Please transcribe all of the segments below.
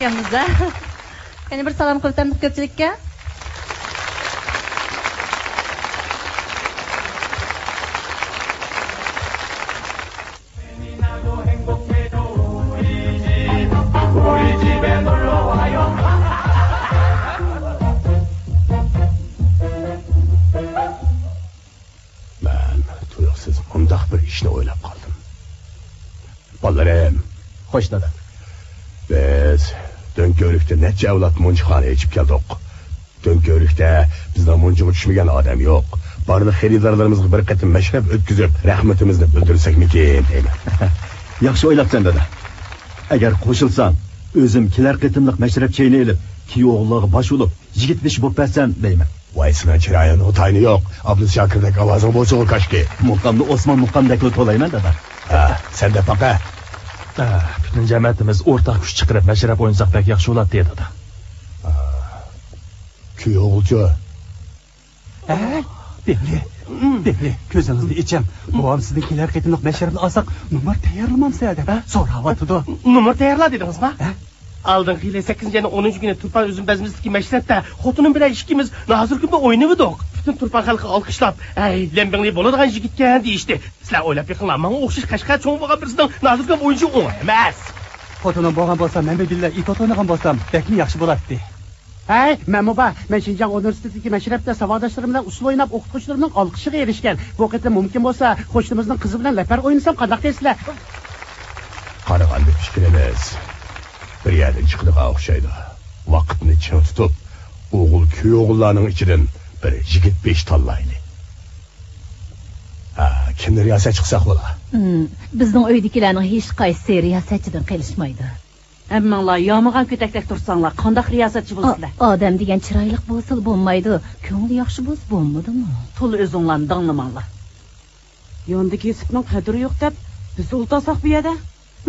ekanmiz a. Yana bir salom qilib ko'pchilikka. ishni o'ylab qoldim. Bolalarim, xo'sh dada. Biz Do'nko'rikda necha avlod munchxona ichib keldik. Do'nko'rikda bizdan munchiga tushmagan odam yo'q. Barliq xaridorlarimizga bir qatim mashrab o'tkazib, rahmatimizni bildirsakmikin deyman. Yaxshi o'ylabsan dada. Agar qo'shilsam, o'zim kelar qatimliq mashrab chayni elib, kuyovlarga bosh bo'lib, yigit bish bo'lib bersan deyman. Voy sinan chiroying o'tayni yo'q. Abdul Shakirdek ovozing bo'lsa kashki. Muqamni Osmon muqamdakli to'layman dada. Ha, senda faqa. Butun jamoatimiz o'rtaq kuch chiqarib mashrab o'ynasak bek yaxshi bo'ladi dedi dada. Kuyovchi. Deli, ko'zingizni icham. Bobom sizning kelar qatimliq mashrabni olsak, numar tayyorlamamsa deb so'rayotdi. Numar tayyorla dedingizmi? Aldın yılı 8. 10. günü Turpan Üzümbezimizdeki meşrepte Xotunun bilen işkimiz nazır günde oynadık. Bütün Turpan halkı alkışlap, lembenli boluduğun jigitken deyişti. Sizler oylap yakınlanmağın okşiş kaşka çoğun boğan birisinin nazır gün oyuncu oynayamaz. Xotunun boğan bolsam, ben billah itot oynagan bolsam, bekmi yaxşı bo'lardi. Men baba, men Şinjan Üniversitedeki meşrepte savadaşlarım bilen usul oynap o'qituvchilarimning alqishiga erishgan. Bu qitim mumkin bo'lsa, qo'shnimizning qizi bilan lapar o'ynasam qanday deysizlar? Qarag'anda fikrimiz bir yerden çıkılığa o'xshaydi. Vaqtni ching tutib, o'g'il kuyovlarning ichidan bir yigit 5 tanlaydi. Kimni riyosat chiqsaq bo'lar? Bizning uydagilarning hech qaysi riyosatchidan qilishmaydi. Hammanglar yomg'an ko'takdak tursanglar, qanday riyosatchi bo'lsizlar? Odam degan chiroyli bo'lsa bo'lmaydi, ko'ngli yaxshi bo'lsa bo'lmadimi? Tul o'zinglarni danglamanglar. Yondagi Yusufning qadri yo'q deb biz o'ltasak bu yerda.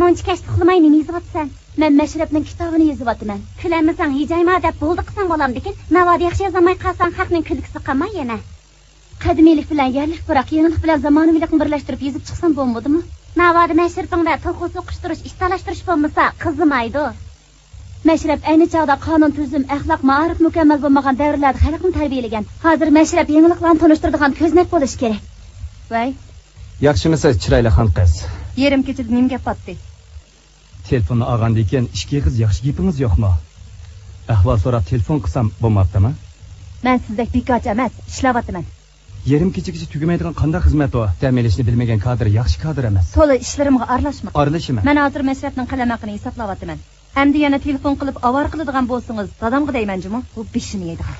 Muncha kashf qilmay nima yozyapsan? Men mashrabning kitobini yozyapman. Kulanmasang hijayma deb bo'ldi qilsang bo'lamdikin. Navoda yaxshi yozmay qolsang xalqning kulgisi qolmay yana. Qadimiylik bilan yerlik biroq yenilik bilan zamonaviylikni birlashtirib yozib chiqsam bo'lmadimi? Navoda mashrabingda to'qos o'qishtirish, ishtalashtirish bo'lmasa qizimaydi. Mashrab ayni chog'da qonun tuzum, axloq, ma'rif mukammal bo'lmagan davrlarda xalqni tarbiyalagan. Hozir mashrab yangiliklarni tanishtiradigan ko'znak bo'lish kerak. Voy. Yaxshimisiz, chiroyli xonqiz? Yerim kechida nim gap otdi. Telefonni olgandan keyin ishga qiz yaxshi gapingiz yo'qmi? Ahvol so'rab telefon qilsam bo'lmabdimi? Men sizdek bekoch emas, ishlayapman. Yerim kechagacha tugamaydigan qanday xizmat u? Ta'minlashni bilmagan kadr yaxshi kadr emas. To'la ishlarimga aralashma. Aralashma. Men hozir mashrabning qalamaqini hisoblayapman. Endi yana telefon qilib avor qiladigan bo'lsangiz, dadamga deymanjimi? Bu beshini yeydigan.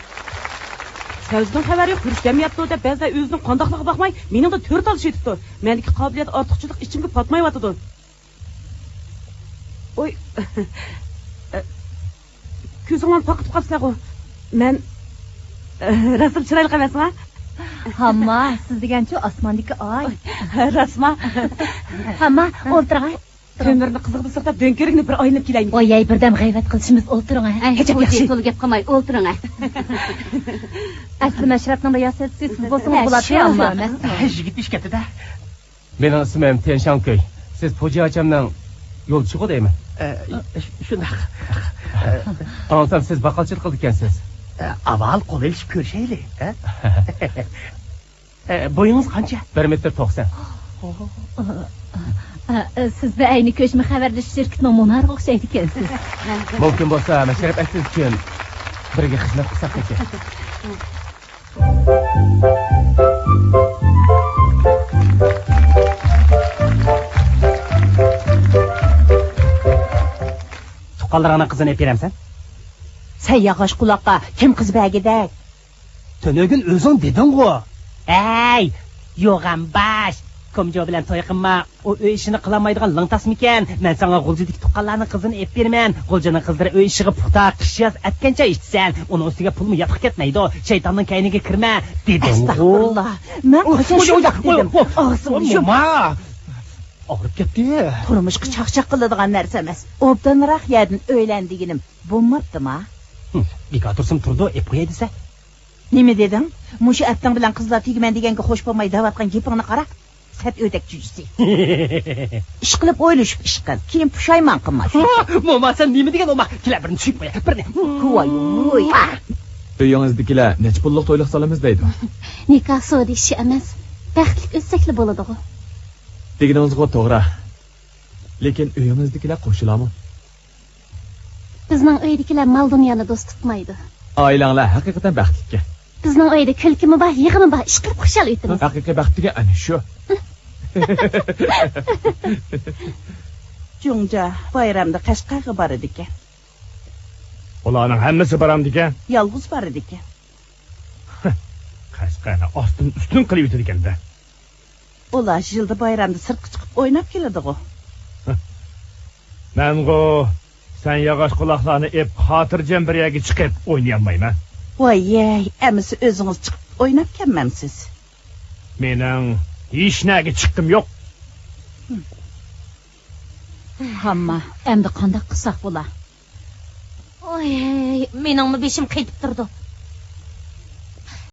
Sözden xabar yo'q, ko'rishmayapti deb ba'zida o'zining qandoqligiga bakmay, meningda to'rt olish etibdi. Mendagi qobiliyat ortiqchilik ichimga patmayotdi. Oy. Ko'zingdan taqib qolsa-ku. Men rasm chiroyli emasmi? Hamma, siz degancha osmondagi oy. Rasma. Hamma o'ltiring. Ko'mirni qiziqdi sirtab Do'nko'rikni bir oylanib kelaymi? Voy, birdan g'ayvat qilishimiz o'ltiring. Hech yaxshi to'l gap qilmay o'ltiring. Asli mashrabning riyosatchisi siz bo'lsangiz bo'ladi, ammo Yigit ish ketdi-da. Mening ismim Tenshankoy. Siz Po'ja achamning yo'lchisi deyman. Shunday. Anlatsam siz baqalchilik qildi ekansiz. Avval qo'l elishib ko'rishaylik, ha? Bo'yingiz qancha? 1.90 m. Sizda ayni ko'chma xabarlash shirkatining monarxiga o'xshaydi ekansiz. Mumkin bo'lsa, mashrab aksiz uchun birga xizmat qilsak ekan. Tuqqanlarına qizini epiremsen? Sen yağış kulakka kim kız bəgidək? Tönögün özün dedin o. Ey, yoğam baş. Komco bilen toy qilma. O öy işini qılamaydigan lıntasmiken. Men sana Gulcudaki tuqqanlarının qızını epirmen. Gulcanın qızları öy işiği puxta, qış yaz etkençe içsen. Onun üstüge pulmu yapık etmeydi o. Şeytanın kaynıge kirme. Dedin o. Estağfurullah. Men qaçan şuydaq dedim. Ağzım yum. Ağrıp ketdi. Turmuşqa çaqçaq qiladigan narsa emas. Obdanroq yerdan o'ylandiginim bo'lmabdimi? Bika tursum turdi, qo'yay desa. Nima dedim? Mushu aptang bilan qizlar tegman deganga xo'sh bo'lmay davatgan gapingni qara. Sət ödək cücüsü. İş qılıb o'ylashib ish qil. Keyin pushaymon qilma. Mo'ma sen nima degan o'ma? Kelar birini tushib qo'ya. Birini. Voy. Uyingizdagilar nech pullik to'yliq solamiz deydi. Nikoh sodi ishi emas. Baxtli o'tsakli bo'ladi-ku. Deganingizga to'g'ri. Lekin uyingizdagilar qo'shilami? Bizning uydagilar mol dunyoni do'st tutmaydi. Oilanglar haqiqatan baxtli. Bizning uyda kulkimi bor, yig'imi bor, ish qilib xushal o'tamiz. Haqiqiy baxtiga ana shu. Junja bayramda Qashqarga bor ekan. Ularning hammasi boramdi ekan. Yolg'iz bor ekan. Qashqarni ustun qilib o'tadi ekan-da. Ular yilda bayramda sirtqa chiqib o'ynab keladi-ku. Men-go sen yog'och quloqlarni ep xotirjam bir yerga chiqib o'ynay olmayman. Voy, amisi o'zingiz chiqib o'ynab kelmamsiz. Mening hech naga chiqdim yo'q. Hamma, endi qanday qilsak bo'lar? Oy, meningmi beshim qaytib turdi.